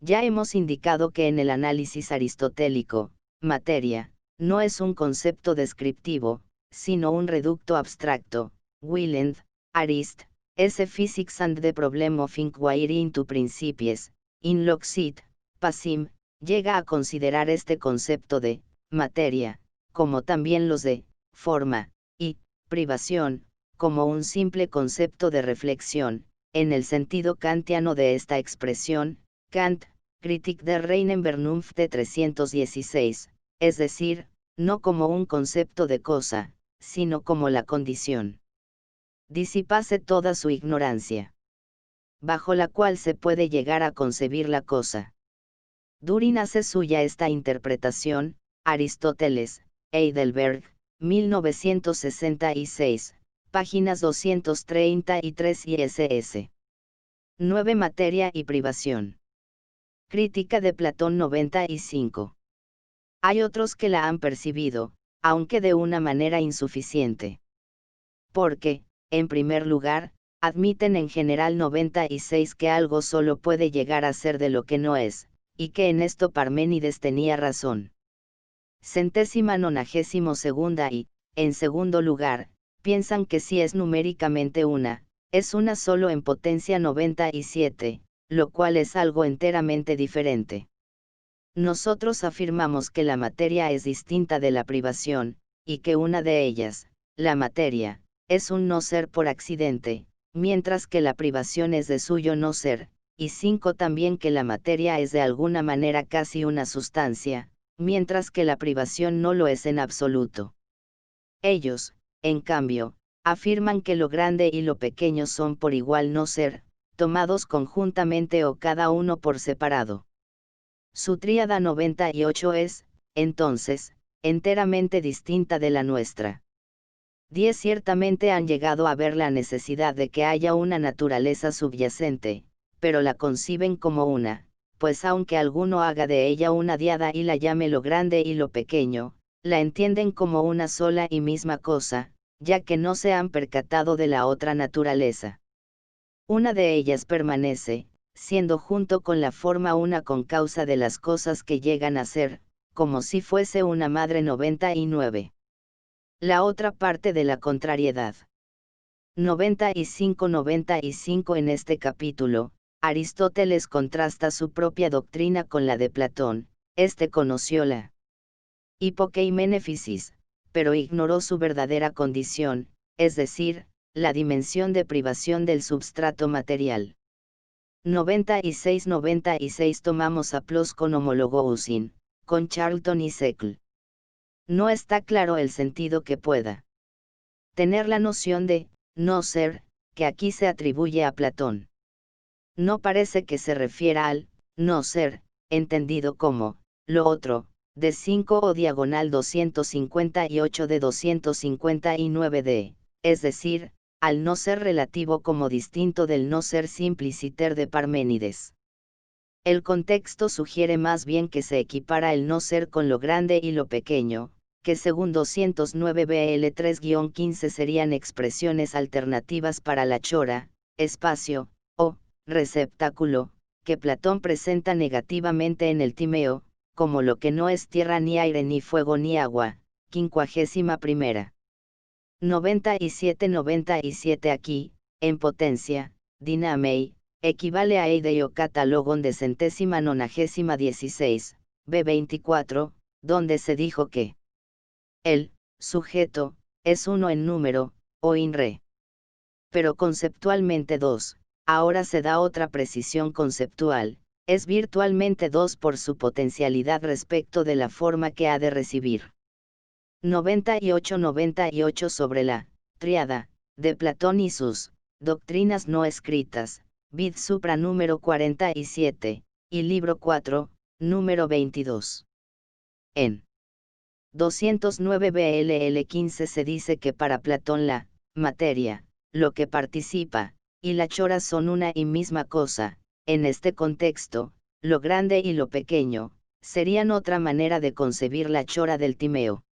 Ya hemos indicado que en el análisis aristotélico, materia, no es un concepto descriptivo, sino un reducto abstracto. Wieland, Arist, S. Physics and the Problem of Inquiry into Principies, in Loxit, Passim, llega a considerar este concepto de materia, como también los de forma y privación, como un simple concepto de reflexión, en el sentido kantiano de esta expresión. Kant, Kritik der reinen Vernunft de 316, es decir, no como un concepto de cosa, sino como la condición. Disipase toda su ignorancia, bajo la cual se puede llegar a concebir la cosa. Durin hace suya esta interpretación, Aristóteles, Heidelberg, 1966, páginas 233 y ss. 9 Materia y privación. Crítica de Platón 95. Hay otros que la han percibido, aunque de una manera insuficiente. Porque, en primer lugar, admiten en general 96 que algo solo puede llegar a ser de lo que no es, y que en esto Parménides tenía razón. 92 y, en segundo lugar, piensan que si es numéricamente una, es una solo en potencia 97, lo cual es algo enteramente diferente. Nosotros afirmamos que la materia es distinta de la privación, y que una de ellas, la materia, es un no ser por accidente, mientras que la privación es de suyo no ser, y 5 también que la materia es de alguna manera casi una sustancia, mientras que la privación no lo es en absoluto. Ellos, en cambio, afirman que lo grande y lo pequeño son por igual no ser, tomados conjuntamente o cada uno por separado. Su tríada 98 es, entonces, enteramente distinta de la nuestra. 10 ciertamente han llegado a ver la necesidad de que haya una naturaleza subyacente, pero la conciben como una, pues aunque alguno haga de ella una diada y la llame lo grande y lo pequeño, la entienden como una sola y misma cosa, ya que no se han percatado de la otra naturaleza. Una de ellas permanece, siendo junto con la forma una con causa de las cosas que llegan a ser, como si fuese una madre 99. La otra parte de la contrariedad. 95 En este capítulo, Aristóteles contrasta su propia doctrina con la de Platón. Este conoció la hipokeimenefisis, pero ignoró su verdadera condición, es decir, la dimensión de privación del substrato material. 96 Tomamos a Plos con homologousin, con Charlton y Seckl. No está claro el sentido que pueda tener la noción de no ser, que aquí se atribuye a Platón. No parece que se refiera al no ser, entendido como lo otro, de 5 o diagonal 258 de 259 de, es decir, al no ser relativo como distinto del no ser simpliciter de Parménides. El contexto sugiere más bien que se equipara el no ser con lo grande y lo pequeño, que según 209 BL 3-15 serían expresiones alternativas para la chora, espacio, o receptáculo, que Platón presenta negativamente en el Timeo, como lo que no es tierra ni aire ni fuego ni agua. 51. 97 Aquí, en potencia, dinamei, equivale a eideo catalogon de 196, B24, donde se dijo que el sujeto es uno en número, o in re. Pero conceptualmente 2, ahora se da otra precisión conceptual, es virtualmente 2 por su potencialidad respecto de la forma que ha de recibir. 98 sobre la tríada de Platón y sus doctrinas no escritas, vid supra número 47, y libro 4, número 22. En 209 BLL 15 se dice que para Platón la materia, lo que participa, y la chora son una y misma cosa. En este contexto, lo grande y lo pequeño, serían otra manera de concebir la chora del Timeo.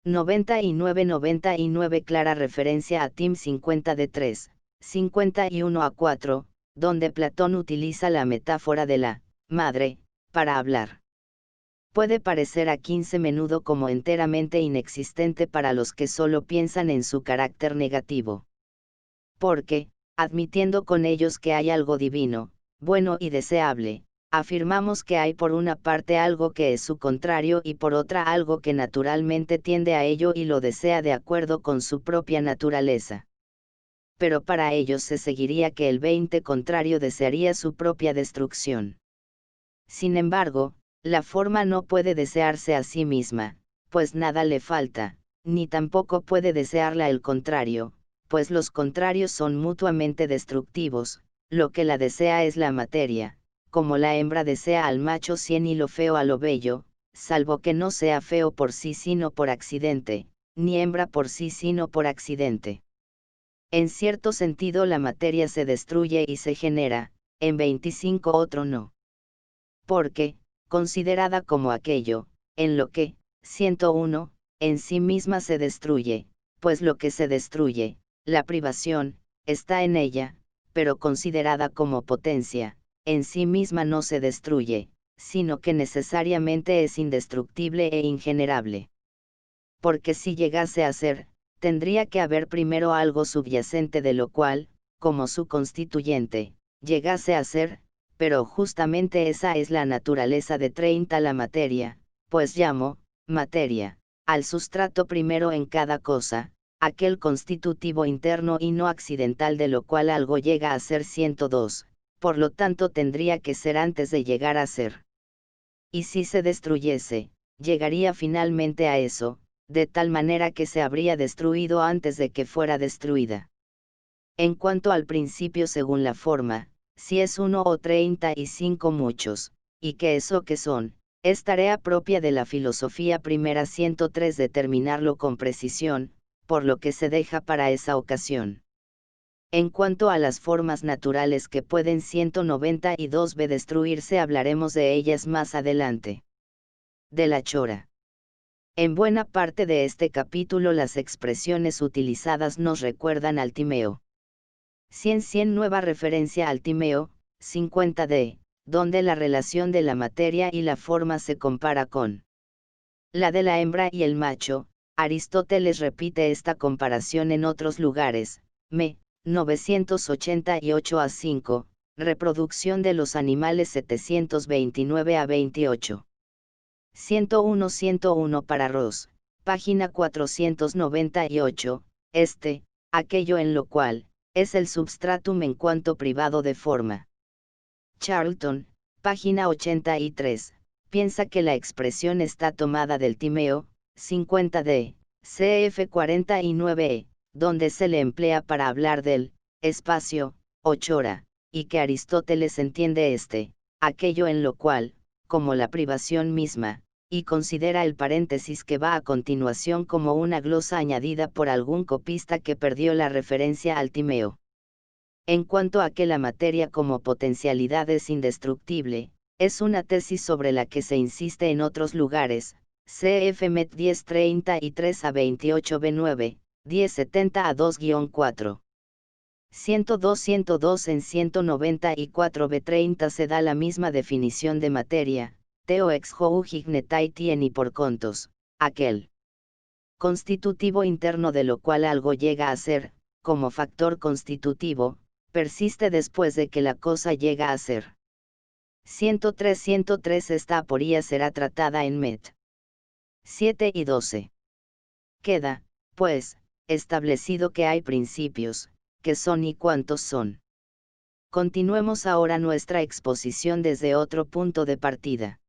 99 Clara referencia a Tim 50 de 3, 51 a 4, donde Platón utiliza la metáfora de la madre, para hablar. Puede parecer a 15 menudo como enteramente inexistente para los que solo piensan en su carácter negativo. Porque, admitiendo con ellos que hay algo divino, bueno y deseable, afirmamos que hay por una parte algo que es su contrario y por otra algo que naturalmente tiende a ello y lo desea de acuerdo con su propia naturaleza. Pero para ellos se seguiría que el 20 contrario desearía su propia destrucción. Sin embargo, la forma no puede desearse a sí misma, pues nada le falta, ni tampoco puede desearla el contrario, pues los contrarios son mutuamente destructivos. Lo que la desea es la materia, como la hembra desea al macho 100 y lo feo a lo bello, salvo que no sea feo por sí sino por accidente, ni hembra por sí sino por accidente. En cierto sentido la materia se destruye y se genera, en 25 otro no. Porque, considerada como aquello, en lo que, 101, en sí misma se destruye, pues lo que se destruye, la privación, está en ella, pero considerada como potencia, en sí misma no se destruye, sino que necesariamente es indestructible e ingenerable. Porque si llegase a ser, tendría que haber primero algo subyacente de lo cual, como su constituyente, llegase a ser, pero justamente esa es la naturaleza de 30 la materia, pues llamo, materia, al sustrato primero en cada cosa, aquel constitutivo interno y no accidental de lo cual algo llega a ser 102, por lo tanto tendría que ser antes de llegar a ser. Y si se destruyese, llegaría finalmente a eso, de tal manera que se habría destruido antes de que fuera destruida. En cuanto al principio según la forma, si es 1 o 35 muchos, y que eso que son, es tarea propia de la filosofía primera 103 determinarlo con precisión, por lo que se deja para esa ocasión. En cuanto a las formas naturales que pueden 192b destruirse, hablaremos de ellas más adelante. De la chora. En buena parte de este capítulo las expresiones utilizadas nos recuerdan al Timeo. 100 nueva referencia al Timeo, 50d, donde la relación de la materia y la forma se compara con la de la hembra y el macho. Aristóteles repite esta comparación en otros lugares. 988 a 5, reproducción de los animales 729 a 28. 101 para Ross, página 498, aquello en lo cual, es el substratum en cuanto privado de forma. Charlton, página 83, piensa que la expresión está tomada del Timeo, 50d, cf 49e, donde se le emplea para hablar del espacio, o chora, y que Aristóteles entiende aquello en lo cual, como la privación misma, y considera el paréntesis que va a continuación como una glosa añadida por algún copista que perdió la referencia al Timeo. En cuanto a que la materia como potencialidad es indestructible, es una tesis sobre la que se insiste en otros lugares, cf. Met 1033 a 28b9, 1070 a 2-4. 102 en 194b30 se da la misma definición de materia, teo ex hou ignetai tieni por contos, aquel constitutivo interno de lo cual algo llega a ser, como factor constitutivo, persiste después de que la cosa llega a ser. 103 Esta aporía será tratada en Met 7 y 12. Queda, pues, establecido que hay principios, que son y cuántos son. Continuemos ahora nuestra exposición desde otro punto de partida.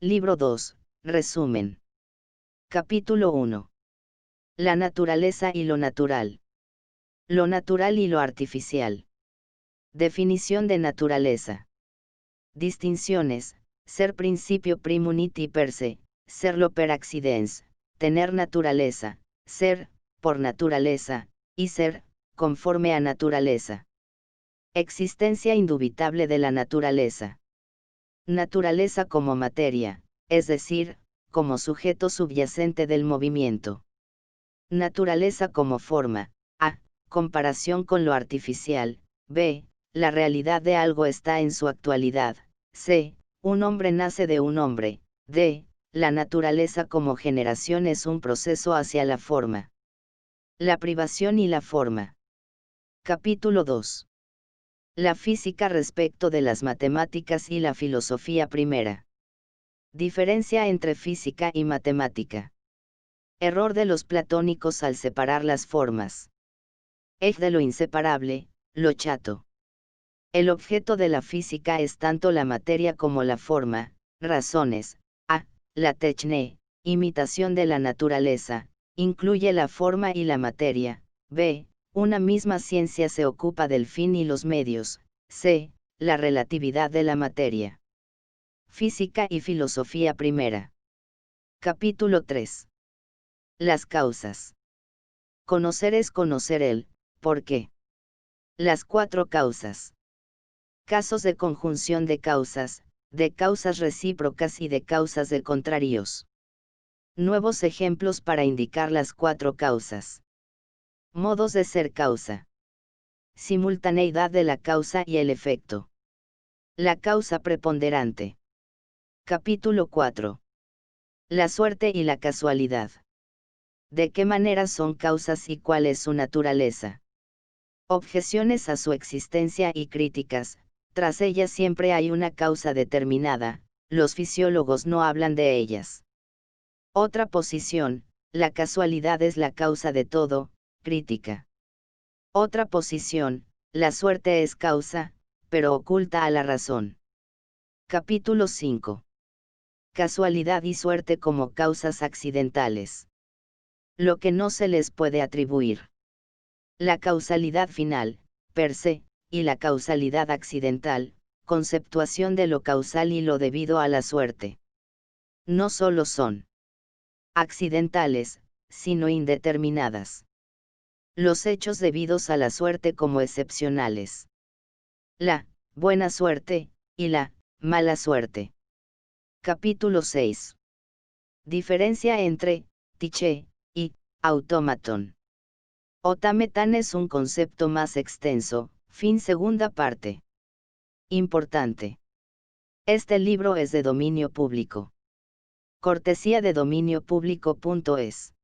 Libro 2, resumen. Capítulo 1. La naturaleza y lo natural. Lo natural y lo artificial. Definición de naturaleza. Distinciones: ser principio primum iti per se, serlo per accidens, tener naturaleza, ser, por naturaleza, y ser, conforme a naturaleza. Existencia indubitable de la naturaleza. Naturaleza como materia, es decir, como sujeto subyacente del movimiento. Naturaleza como forma: a. Comparación con lo artificial. b. La realidad de algo está en su actualidad. c. Un hombre nace de un hombre. d. La naturaleza como generación es un proceso hacia la forma. La privación y la forma. Capítulo 2. La física respecto de las matemáticas y la filosofía primera. Diferencia entre física y matemática. Error de los platónicos al separar las formas. Eje de lo inseparable, lo chato. El objeto de la física es tanto la materia como la forma. Razones: a. La techne, imitación de la naturaleza, incluye la forma y la materia. b. Una misma ciencia se ocupa del fin y los medios. c. La relatividad de la materia. Física y filosofía primera. Capítulo 3. Las causas. Conocer es conocer el por qué. Las 4 causas. Casos de conjunción de causas recíprocas y de causas de contrarios. Nuevos ejemplos para indicar las 4 causas. Modos de ser causa. Simultaneidad de la causa y el efecto. La causa preponderante. Capítulo 4. La suerte y la casualidad. ¿De qué manera son causas y cuál es su naturaleza? Objeciones a su existencia y críticas. Tras ellas siempre hay una causa determinada, los fisiólogos no hablan de ellas. Otra posición: la casualidad es la causa de todo, crítica. Otra posición: la suerte es causa, pero oculta a la razón. Capítulo 5. Casualidad y suerte como causas accidentales. Lo que no se les puede atribuir. La causalidad final, per se, y la causalidad accidental, conceptuación de lo causal y lo debido a la suerte. No solo son accidentales, sino indeterminadas. Los hechos debidos a la suerte como excepcionales. La buena suerte y la mala suerte. Capítulo 6. Diferencia entre Tiché y automaton. Automaton es un concepto más extenso. Fin segunda parte. Importante. Este libro es de dominio público. Cortesía de dominiopublico.es.